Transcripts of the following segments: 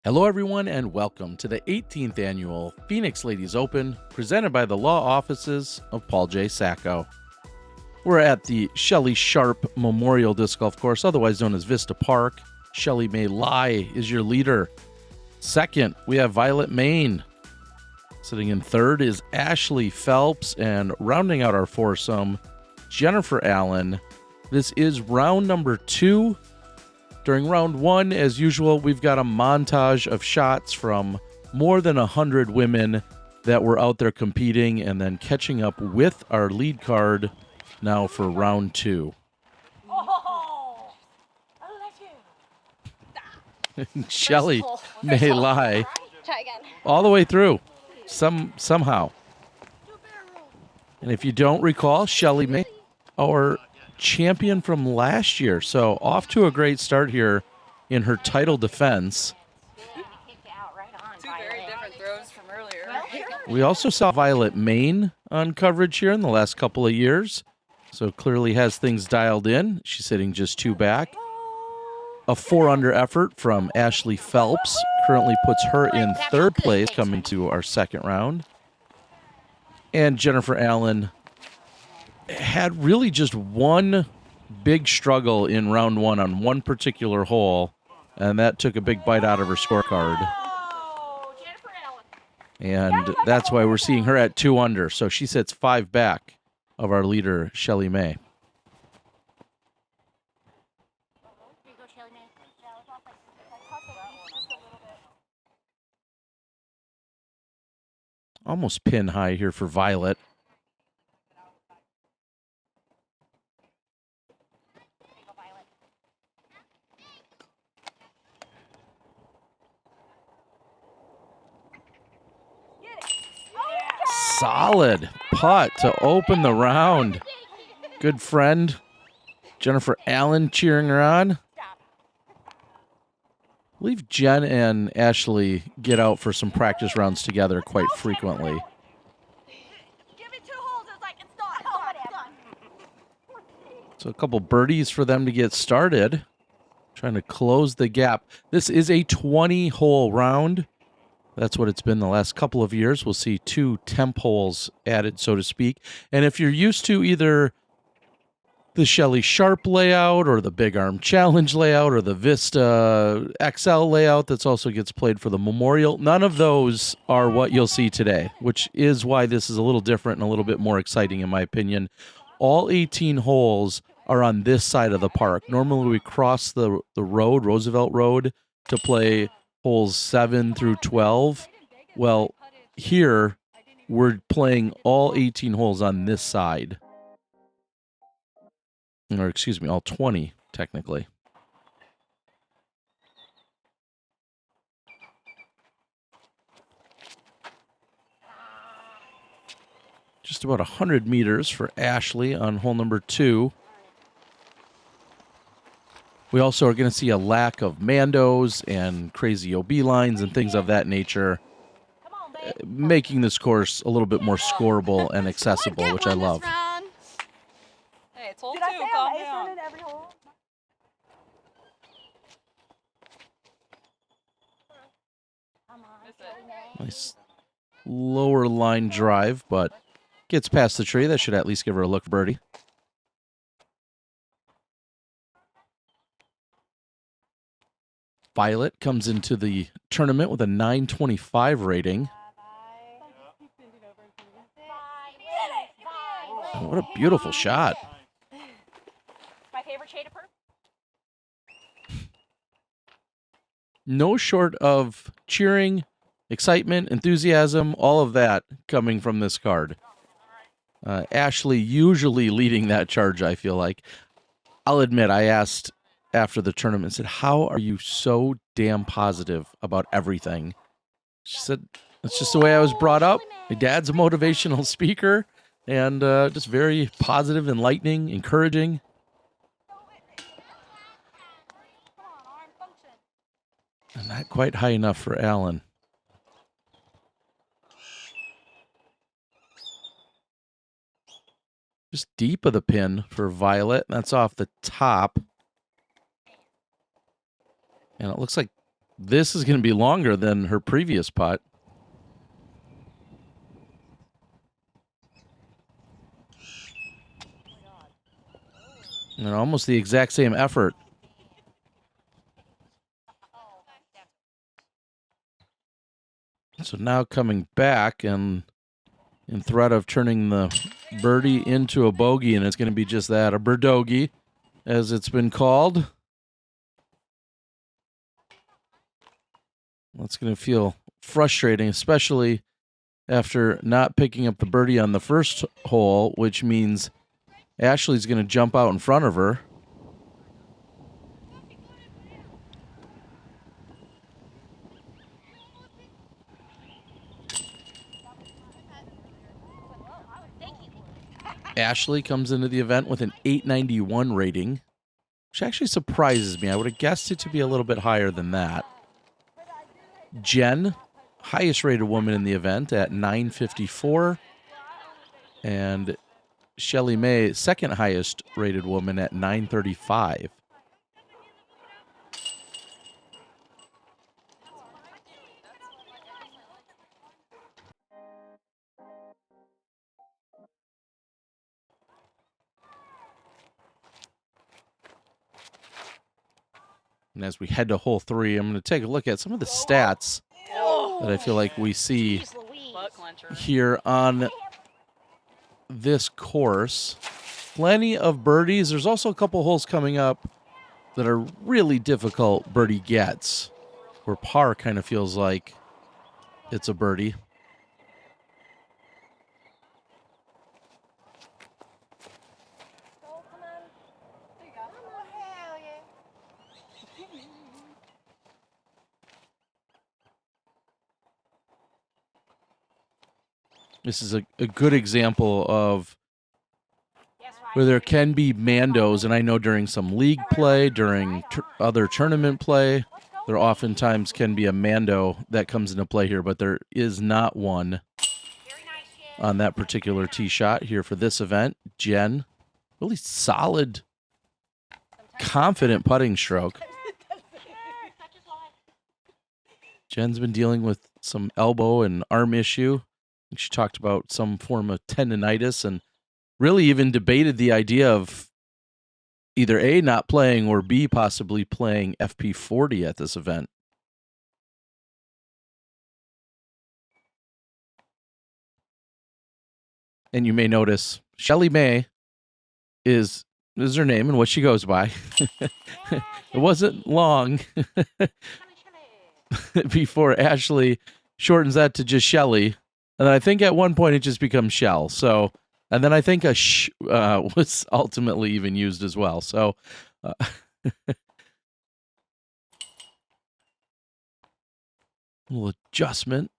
Hello, everyone, and welcome to the 18th annual Phoenix Ladies Open, presented by the law offices of Paul J. Sacco. We're at the Shelly Sharpe Memorial Disc Golf Course, otherwise known as Vista Park. Sheliemae Lai is your leader. Second, we have Violet Main. Sitting in third is Ashley Phelps, and rounding out our foursome, Jennifer Allen. This is round number 2. During round 1, as usual, we've got a montage of shots from more than 100 women that were out there competing and then catching up with our lead card now for round 2. Oh, Sheliemae Lai try again. all the way through, somehow. And if you don't recall, Sheliemae, our champion from last year, so off to a great start here in her title defense. Two very different throws from earlier. We also saw Violet Main on coverage here in the last couple of years, so clearly has things dialed in. She's sitting just 2 back. A 4-under effort from Ashley Phelps currently puts her in 3rd place coming to our second round. And Jennifer Allen had really just one big struggle in round 1 on one particular hole, and that took a big bite out of her scorecard. And that's why we're seeing her at 2 under. So she sits 5 back of our leader, Sheliemae. Almost pin high here for Violet. Solid putt to open the round. Good friend Jennifer Allen cheering her on. I believe Jen and Ashley get out for some practice rounds together quite frequently. So a couple birdies for them to get started. Trying to close the gap. This is a 20-hole round. That's what it's been the last couple of years. We'll see 2 temp holes added, so to speak. And if you're used to either the Shelly Sharpe layout or the Big Arm Challenge layout or the Vista XL layout that also gets played for the Memorial, none of those are what you'll see today, which is why this is a little different and a little bit more exciting in my opinion. All 18 holes are on this side of the park. Normally we cross the road, Roosevelt Road, to play holes 7 through 12. Well, here we're playing all 18 holes on this side. Or excuse me, all 20 technically. Just about 100 meters for Ashley on hole number 2. We also are going to see a lack of Mandos and crazy OB lines and things of that nature, making this course a little bit more scoreable and accessible, which I love. Hey, it's hole 2, calm down. Nice lower line drive, but gets past the tree. That should at least give her a look for birdie. Violet comes into the tournament with a 925 rating. Oh, what a beautiful shot. My favorite shade of purple. No short of cheering, excitement, enthusiasm, all of that coming from this card. Ashley usually leading that charge, I feel like. I'll admit, I asked after the tournament, said, how are you so damn positive about everything? She said, that's just the way I was brought up. My dad's a motivational speaker and just very positive, enlightening, encouraging. And not quite high enough for Allen. Just deep of the pin for Violet. That's off the top. And it looks like This is going to be longer than her previous putt. And almost the exact same effort. So now coming back and in threat of turning the birdie into a bogey, and it's going to be just that, a birdogey, as it's been called. That's going to feel frustrating, especially after not picking up the birdie on the first hole, which means Ashley's going to jump out in front of her. Ashley comes into the event with an 891 rating, which actually surprises me. I would have guessed it to be a little bit higher than that. Jen, highest rated woman in the event at 954. And Sheliemae, second highest rated woman at 935. And as we head to hole 3, I'm going to take a look at some of the stats that I feel like we see here on this course. Plenty of birdies. There's also a couple holes coming up that are really difficult birdie gets, where par kind of feels like it's a birdie. This is a good example of where there can be Mandos, and I know during some league play, during other tournament play, there oftentimes can be a Mando that comes into play here, but there is not one on that particular tee shot here for this event. Jen, really solid, confident putting stroke. Jen's been dealing with some elbow and arm issue. She talked about some form of tendonitis and really even debated the idea of either A, not playing, or B, possibly playing FP40 at this event. And you may notice Sheliemae is her name and what she goes by. It wasn't long before Ashley shortens that to just Shelly. And then I think at one point it just becomes Shell. So, and then I think a sh was ultimately even used as well. So, little adjustment.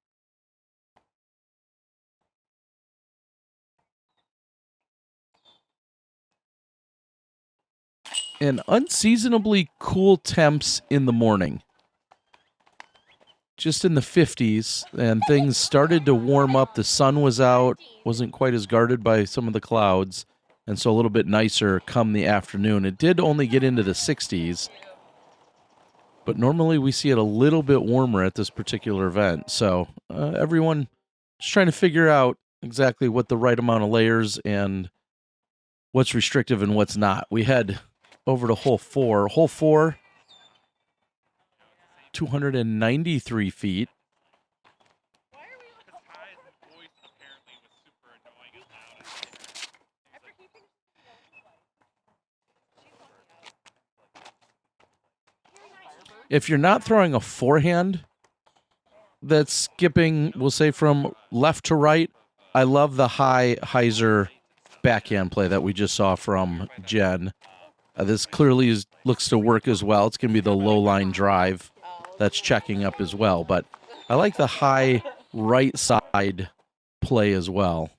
And unseasonably cool temps in the morning. Just in the 50s, and things started to warm up. The sun was out, wasn't quite as guarded by some of the clouds, and so a little bit nicer come the afternoon. It did only get into the 60s, but normally we see it a little bit warmer at this particular event. So everyone just trying to figure out exactly what the right amount of layers and what's restrictive and what's not. We head over to hole 4. Hole 4, 293 feet. If you're not throwing a forehand that's skipping, we'll say from left to right, I love the high hyzer backhand play that we just saw from Jen. This clearly looks to work as well. It's going to be the low line drive that's checking up as well. But I like the high right side play as well.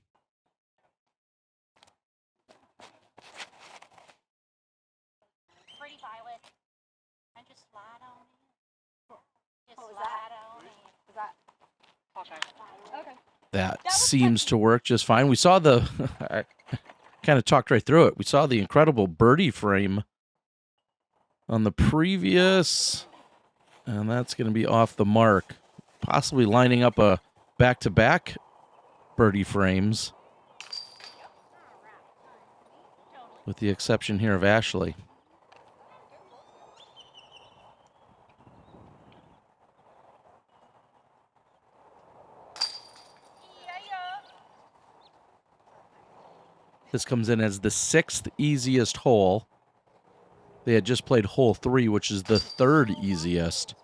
That seems to work just fine. We saw the, I kind of talked right through it. We saw the incredible birdie frame on the previous And that's going to be off the mark. Possibly lining up a back-to-back birdie frames. With the exception here of Ashley. This comes in as the 6th easiest hole. They had just played hole 3, which is the 3rd easiest.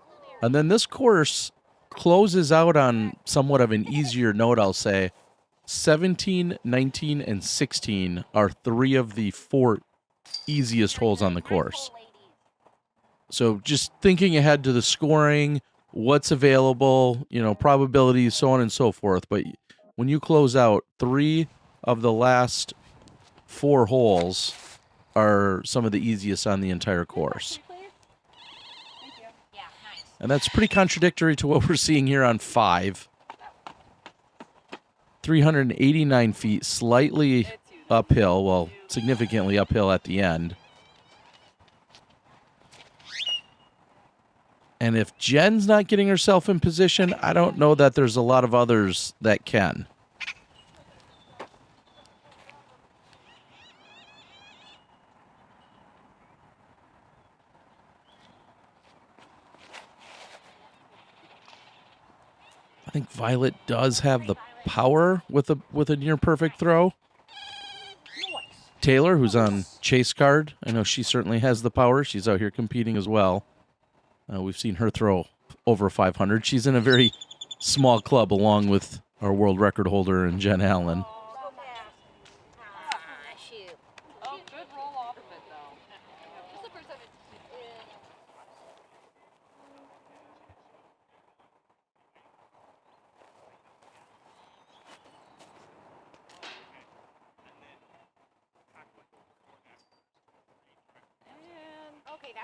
And then this course closes out on somewhat of an easier note, I'll say. 17, 19, and 16 are 3 of the 4 easiest holes on the course. So just thinking ahead to the scoring, what's available, you know, probabilities, so on and so forth. But when you close out, 3 of the last 4 holes are some of the easiest on the entire course. And that's pretty contradictory to what we're seeing here on 5. 389 feet, slightly uphill, well, significantly uphill at the end. And if Jen's not getting herself in position, I don't know that there's a lot of others that can. I think Violet does have the power with a near perfect throw. Taylor, who's on chase card, I know she certainly has the power. She's out here competing as well. We've seen her throw over 500. She's in a very small club along with our world record holder and Jen Allen.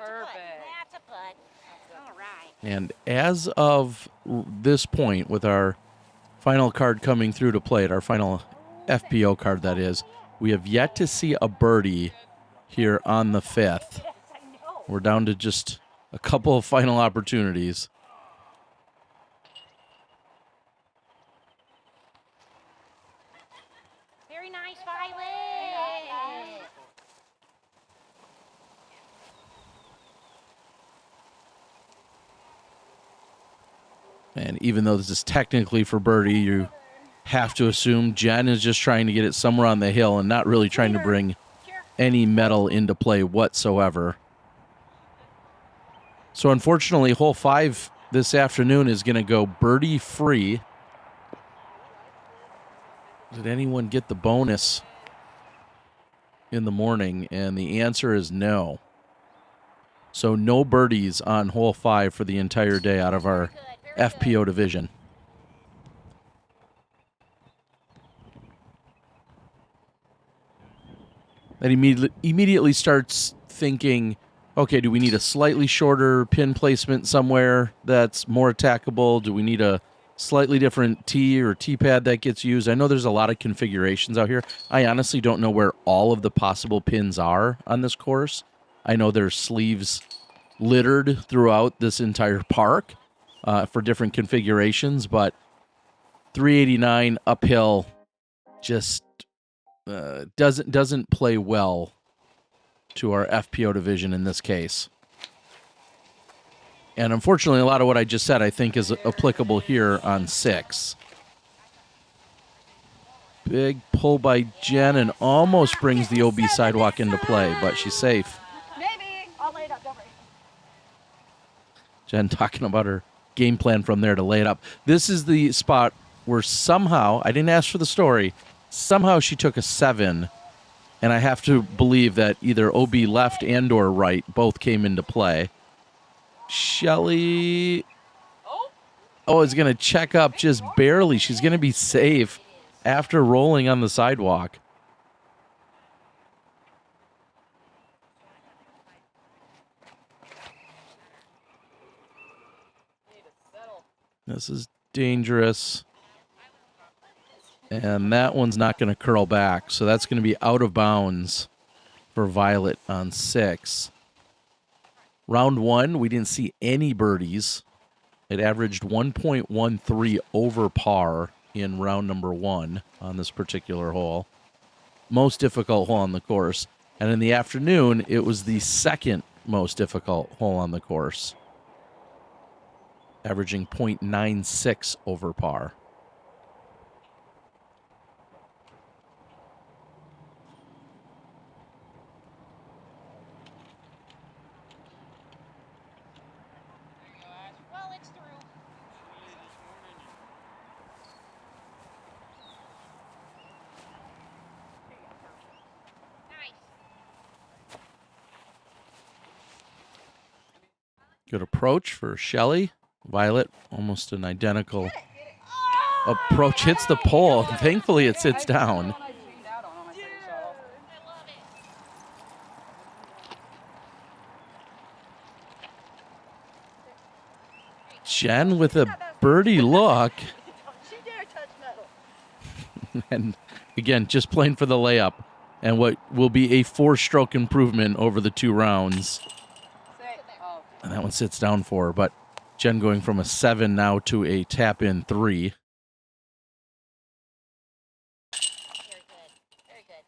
That's a putt. All right. And as of this point, with our final card coming through to play it, our final FPO card that is, we have yet to see a birdie here on the 5th. We're down to just a couple of final opportunities. Very nice, Violet. And even though this is technically for birdie, you have to assume Jen is just trying to get it somewhere on the hill and not really trying to bring any metal into play whatsoever. So unfortunately, hole 5 this afternoon is going to go birdie free. Did anyone get the bonus in the morning? And the answer is no. So no birdies on hole 5 for the entire day out of our FPO division. That immediately starts thinking, okay, do we need a slightly shorter pin placement somewhere that's more attackable? Do we need a slightly different tee or tee pad that gets used? I know there's a lot of configurations out here. I honestly don't know where all of the possible pins are on this course. I know there's sleeves littered throughout this entire park for different configurations, but 389 uphill just doesn't play well to our FPO division in this case. And unfortunately, a lot of what I just said I think is applicable here on 6. Big pull by Jen and almost brings the OB sidewalk into play, but she's safe. Maybe. I'll lay it up. Don't worry. Jen talking about her game plan from there to lay it up. This is the spot where somehow, I didn't ask for the story, somehow she took a 7, and I have to believe that either OB left and or right both came into play. Shelly, is going to check up just barely. She's going to be safe after rolling on the sidewalk. This is dangerous. And that one's not going to curl back. So that's going to be out of bounds for Violet on 6. Round one, we didn't see any birdies. It averaged 1.13 over par in round number one on this particular hole. Most difficult hole on the course. And in the afternoon, it was the second most difficult hole on the course, averaging 0.96 over par. Well, it's through. Nice. Good approach for Shelly. Violet, almost an identical approach. Hits the pole. Thankfully, it sits down. Jen with a birdie look. And again, just playing for the layup. And what will be a 4-stroke improvement over the 2 rounds. And that one sits down for her. But Jen going from a 7 now to a tap-in 3. Very good. Very good.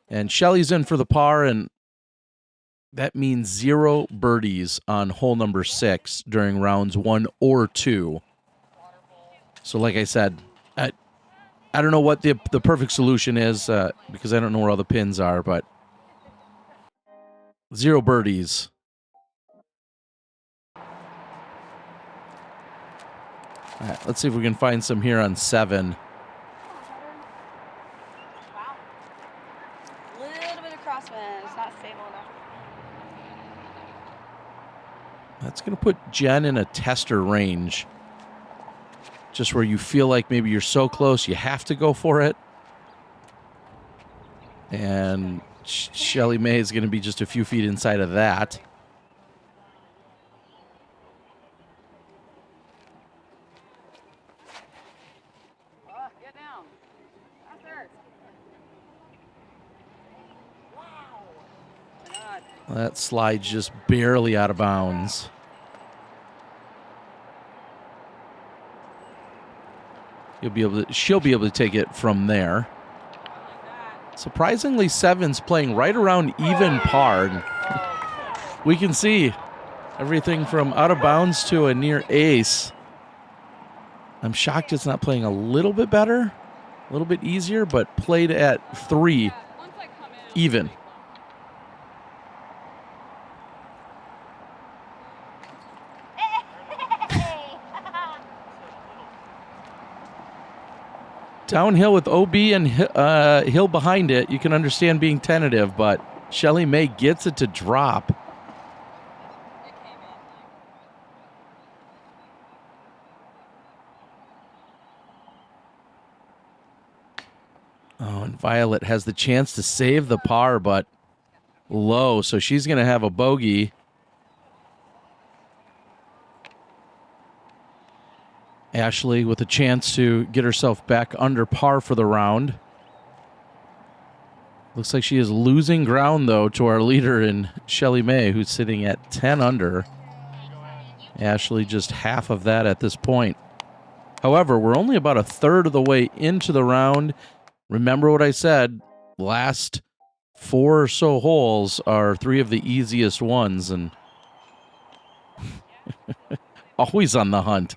And Shelly's in for the par, and that means 0 birdies on hole number 6 during rounds 1 or 2. So like I said, I don't know what the perfect solution is because I don't know where all the pins are, but 0 birdies. All right, let's see if we can find some here on 7. Wow. Little bit of crosswind. It's not stable enough. That's going to put Jen in a tester range. Just where you feel like maybe you're so close, you have to go for it. And Sheliemae is going to be just a few feet inside of that. Get down. Faster. Wow. That slide's just barely out of bounds. She'll be able to take it from there. Surprisingly, 7's playing right around even par. We can see everything from out of bounds to a near ace. I'm shocked it's not playing a little bit better, a little bit easier, but played at 3 even. Downhill with OB and hill behind it, you can understand being tentative, but Sheliemae gets it to drop. Oh, and Violet has the chance to save the par, but low, so she's going to have a bogey. Ashley with a chance to get herself back under par for the round. Looks like she is losing ground, though, to our leader in Sheliemae, who's sitting at 10 under. Ashley just half of that at this point. However, we're only about a third of the way into the round. Remember what I said, last 4 or so holes are 3 of the easiest ones, and always on the hunt.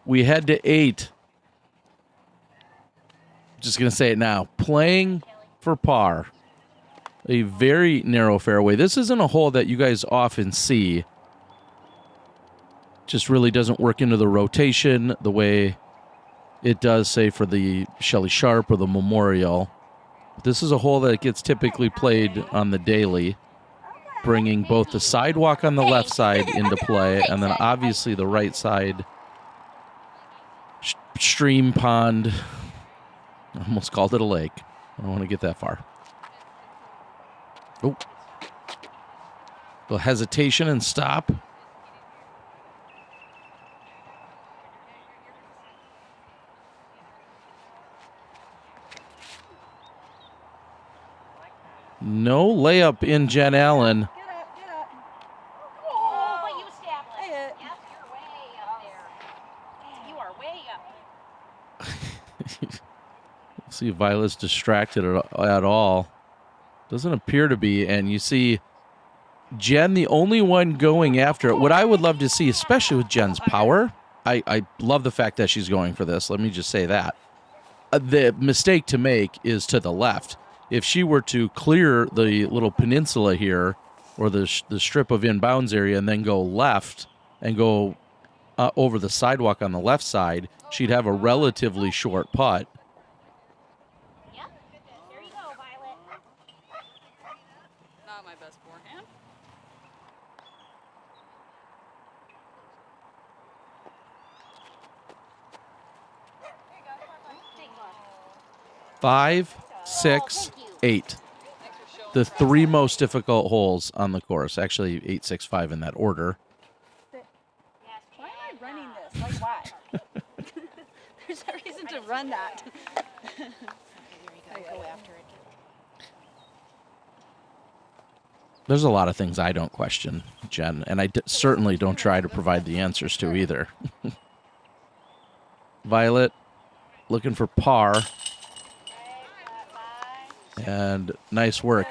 We head to 8. Just going to say it now. Playing for par. A very narrow fairway. This isn't a hole that you guys often see. Just really doesn't work into the rotation the way it does, say, for the Shelly Sharpe or the Memorial. This is a hole that gets typically played on the daily, bringing both the sidewalk on the left side into play and then obviously the right side stream, pond. I almost called it a lake. I don't want to get that far. Oh. A little hesitation and stop. No layup in Jen Allen. Get up, get up. Oh, but you established. I hit. Yes, you're way up there. You are way up. See if Violet's distracted at all. Doesn't appear to be. And you see Jen, the only one going after it. What I would love to see, especially with Jen's power, I love the fact that she's going for this. Let me just say that. The mistake to make is to the left. If she were to clear the little peninsula here, or the strip of inbounds area, and then go left and go over the sidewalk on the left side, she'd have a relatively short putt. Yep. There you go, Violet. Not my best forehand. Take one. 5, 6, 8. The three most difficult holes on the course. Actually, 8, 6, 5 in that order. Yes, Why am I running this? Like, why? There's no reason to run that. There you go. Go after it. There's a lot of things I don't question, Jen, and I certainly don't try to provide the answers to either. Violet looking for par. And nice work.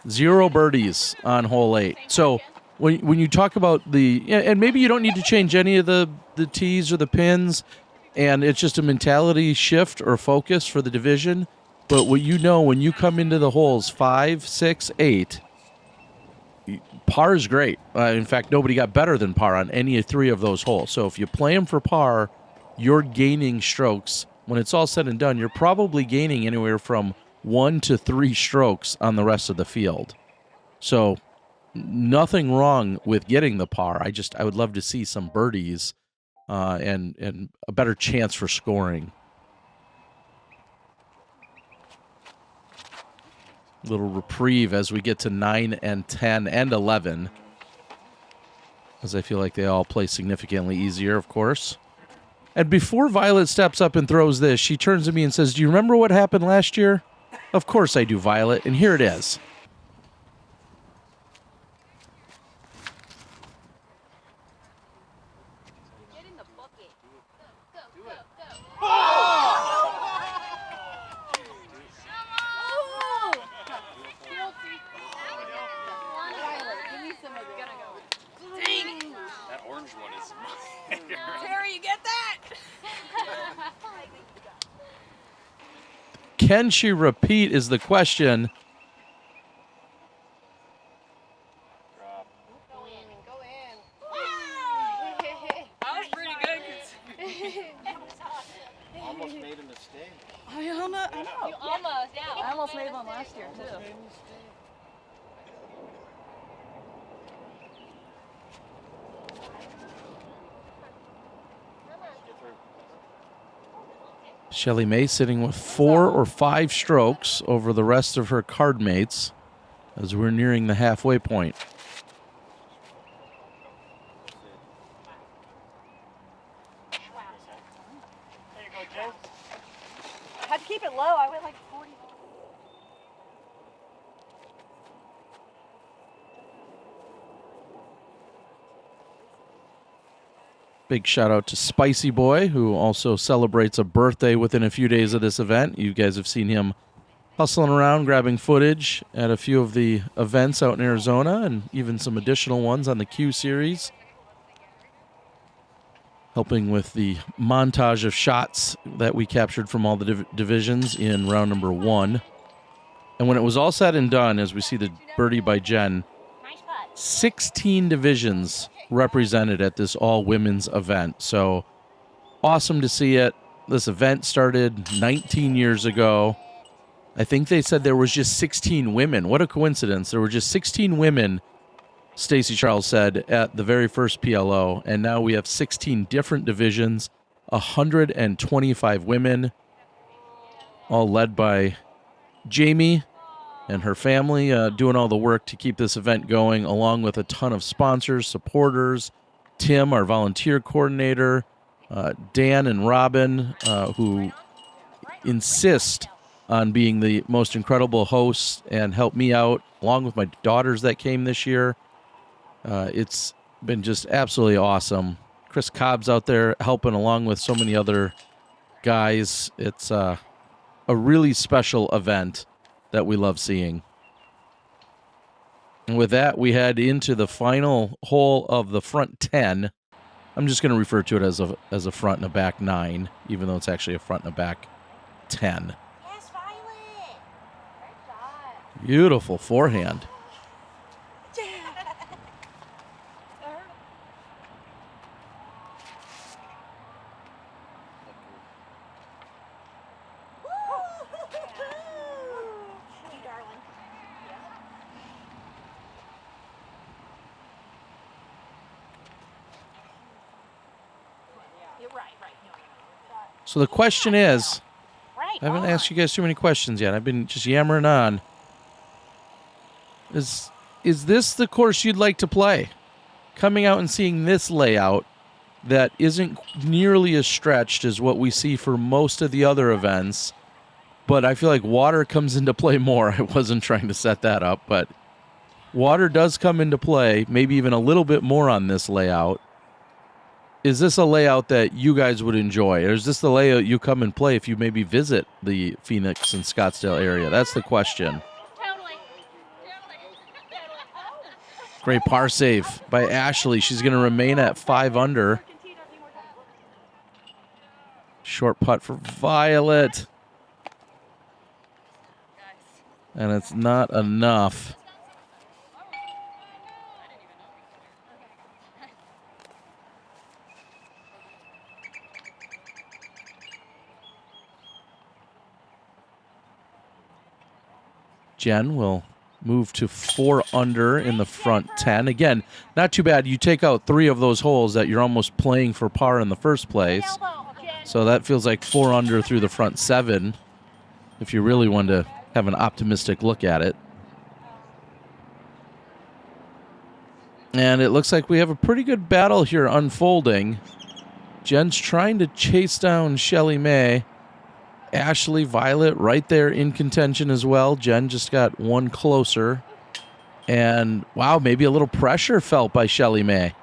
0 birdies on hole 8. So when you talk about and maybe you don't need to change any of the tees or the pins, and it's just a mentality shift or focus for the division. But what you know, when you come into the holes 5, 6, 8, par is great. In fact, nobody got better than par on any 3 of those holes. So if you play them for par, you're gaining strokes. When it's all said and done, you're probably gaining anywhere from 1 to 3 strokes on the rest of the field. So nothing wrong with getting the par. I would love to see some birdies and a better chance for scoring. Little reprieve as we get to 9 and 10 and 11, as I feel like they all play significantly easier, of course. And before Violet steps up and throws this, she turns to me and says, "Do you remember what happened last year?" Of course I do, Violet, and here it is. Get in the bucket. Go, go, go. Violet, give me some of this. Dang it. That orange one is Terry, you get that? Can she repeat is the question. Go in. Go in. That was pretty good. almost made a mistake. I know. You almost, yeah. I almost made one last year, too. Sheliemae sitting with 4 or 5 strokes over the rest of her card mates as we're nearing the halfway point. I had to keep it low. I went like 40. Big shout out to Spicy Boy, who also celebrates a birthday within a few days of this event. You guys have seen him hustling around, grabbing footage at a few of the events out in Arizona and even some additional ones on the Q Series. Helping with the montage of shots that we captured from all the divisions in round number 1. And when it was all said and done, as we see the birdie by Jen, Nice putt. 16 divisions represented at this all-women's event. So awesome to see it. This event started 19 years ago. I think they said there was just 16 women. What a coincidence. There were just 16 women, Stacey Charles said, at the very first PLO. And now we have 16 different divisions, 125 women, all led by Jamie and her family, doing all the work to keep this event going, along with a ton of sponsors, supporters, Tim, our volunteer coordinator, Dan and Robin, who insist on being the most incredible host and helped me out, along with my daughters that came this year. It's been just absolutely awesome. Chris Cobb's out there helping along with so many other guys. It's a really special event that we love seeing. And with that, we head into the final hole of the front 10. I'm just going to refer to it as a front and a back 9, even though it's actually a front and a back 10. Yes, Violet. Great shot. Beautiful forehand. You darling. You're right. So the question is, Right. I haven't asked you guys too many questions yet. I've been just yammering on. Is this the course you'd like to play? Coming out and seeing this layout that isn't nearly as stretched as what we see for most of the other events, but I feel like water comes into play more. I wasn't trying to set that up, but water does come into play, maybe even a little bit more on this layout. Is this a layout that you guys would enjoy? Or is this the layout you come and play if you maybe visit the Phoenix and Scottsdale area? That's the question. Totally. Great par save by Ashley. She's going to remain at 5 under. Short putt for Violet. And it's not enough. Jen will move to 4 under in the front 10. Again, not too bad. You take out 3 of those holes that you're almost playing for par in the first place. So that feels like 4 under through the front 7 if you really want to have an optimistic look at it. And it looks like we have a pretty good battle here unfolding. Jen's trying to chase down Sheliemae. Ashley, Violet right there in contention as well. Jen just got one closer. And, wow, maybe a little pressure felt by Sheliemae.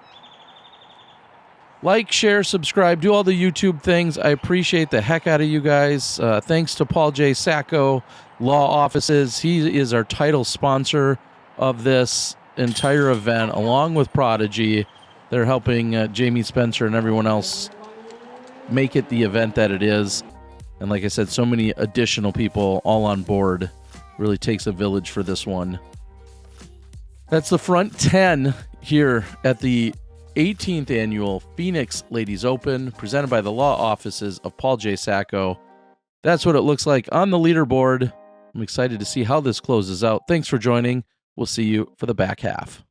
Like, share, subscribe, do all the YouTube things. I appreciate the heck out of you guys. Thanks to Paul J. Sacco Law Offices. He is our title sponsor of this entire event, along with Prodigy. They're helping Jamie Spencer and everyone else make it the event that it is. And like I said, so many additional people all on board. Really takes a village for this one. That's the front 10 here at the 18th annual Phoenix Ladies Open, presented by the law offices of Paul J. Sacco. That's what it looks like on the leaderboard. I'm excited to see how this closes out. Thanks for joining. We'll see you for the back half.